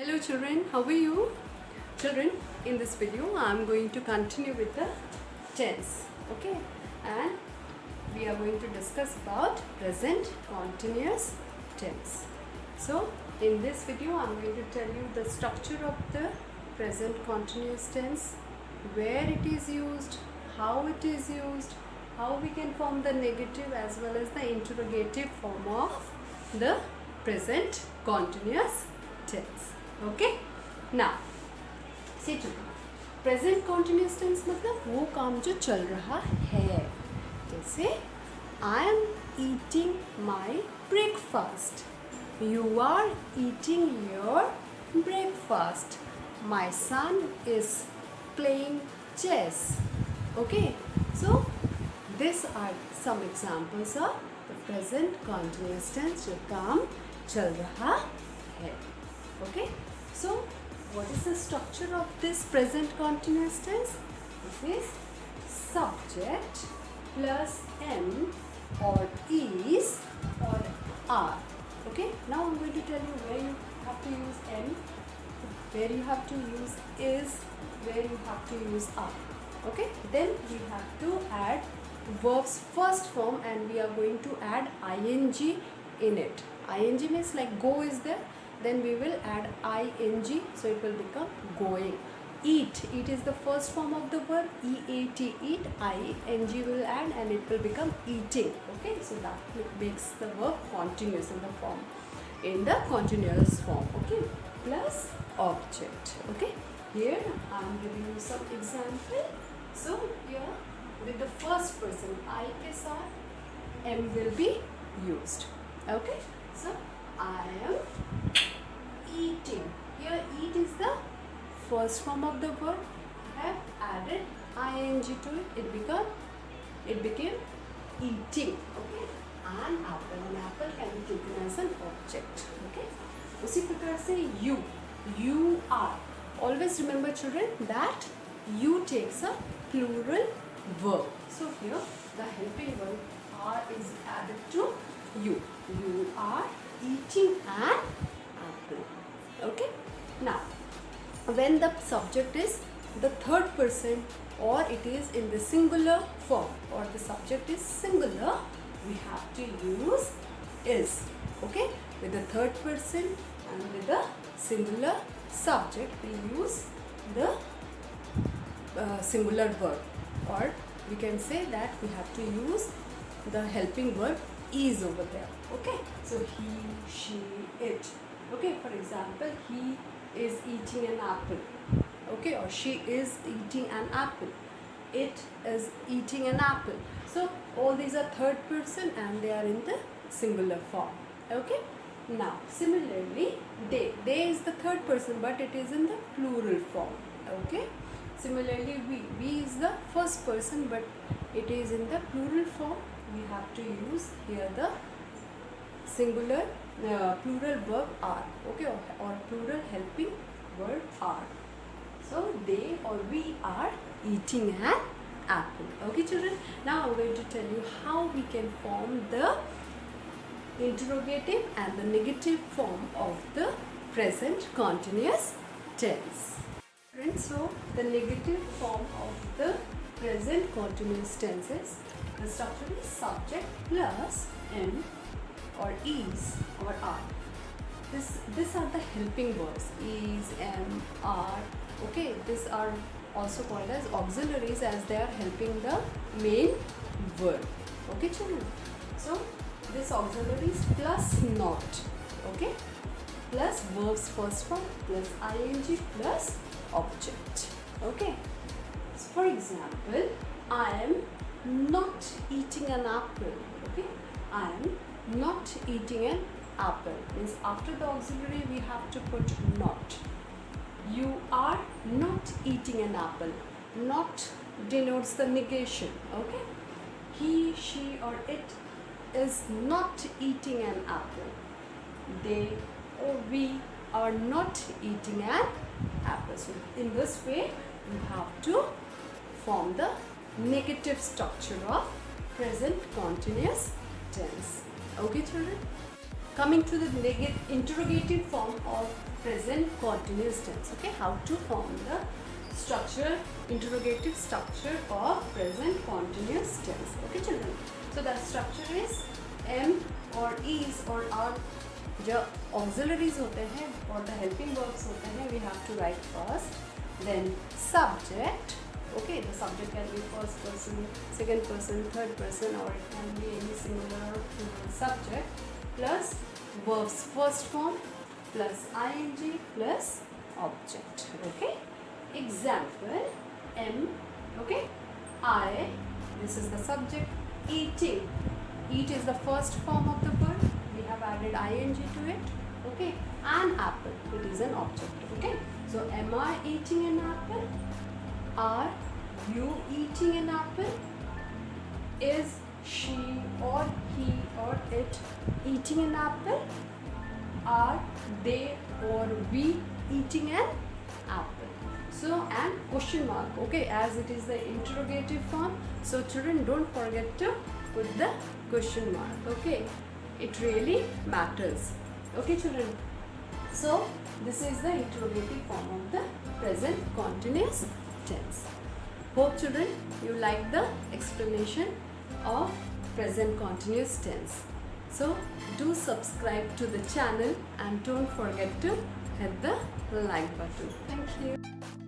Hello children, how are you? Children, in this video I am going to continue with the tense, okay? And we are going to discuss about present continuous tense. So in this video I am going to tell you the structure of the present continuous tense, where it is used, how it is used, how we can form the negative as well as the interrogative form of the present continuous tense. Okay, now see to present continuous tense मतलब वो काम जो चल रहा है. जैसे I am eating my breakfast, you are eating your breakfast, my son is playing chess. Okay, so this are some examples of the present continuous tense जो काम चल रहा है. Okay, so what is the structure of this present continuous tense? This is subject plus am or is or are. Okay, now I'm going to tell you where you have to use am, where you have to use is, where you have to use are. Okay, then we have to add verbs first form and we are going to add ing in it. Ing means like go is there, then we will add ing, so it will become going. Eat, eat is the first form of the verb, eat, eat, ing will add and it will become eating. Okay, so that makes the verb continuous in the form, in the continuous form. Okay, plus object. Okay, here I am giving you some example. So here with the first person I के साथ am will be used. Okay, so I am eating. Here eat is the first form of the verb. I have added ing to it. It became eating. Okay, an apple can be taken as an object. Okay, उसी प्रकार से you are. Always remember children that you takes a plural verb. So here the helping verb are is added to you. You are eating an apple. Okay, now when the subject is the third person or it is in the singular form or the subject is singular, we have to use is. Okay, with the third person and with the singular subject we use the singular verb, or we can say that we have to use the helping verb is over there. Okay, so he, she, it. Okay, for example, he is eating an apple. Okay, or she is eating an apple. It is eating an apple. So all these are third person and they are in the singular form. Okay, now similarly they is the third person but it is in the plural form. Okay, similarly we is the first person but it is in the plural form. We have to use here the singular plural verb are. Okay, or plural helping verb are. So they or we are eating an apple. Okay children, now I'm going to tell you how we can form the interrogative and the negative form of the present continuous tense. Friends, so the negative form of the present continuous tense is the structure is subject plus am or is or are. These are the helping verbs, is, am, are. Okay, these are also called as auxiliaries as they are helping the main verb. Okay children, so this auxiliaries plus not. Okay, plus verbs first form plus ing plus object. Okay, so for example, I am not eating an apple. Okay, I am not eating an apple means after the auxiliary we have to put not. You are not eating an apple. Not denotes the negation. Okay, he, she or it is not eating an apple. They or we are not eating an apple. So in this way you have to form the negative structure of present continuous tense. Okay children, coming to the interrogative form of present continuous tense. Okay, how to form the structure, interrogative structure of present continuous tense. Okay children, so the structure is am or is or are. जो auxiliaries होते हैं और the helping verbs होते हैं, we have to write first, then subject. Okay, the subject can be first person, second person, third person, or it can be any singular or plural subject, plus verbs first form, plus ing, plus object. Okay, example, am, okay, I, this is the subject, eating, eat is the first form of the verb, we have added ing to it, okay, an apple, it is an object. Okay, so am I eating an apple? Are you eating an apple? Is she or he or it eating an apple? Are they or we eating an apple? So, and question mark, okay, as it is the interrogative form, so children, don't forget to put the question mark. Okay, it really matters. Okay children, so this is the interrogative form of the present continuous tense. Hope children you like the explanation of present continuous tense. So do subscribe to the channel and don't forget to hit the like button. Thank you.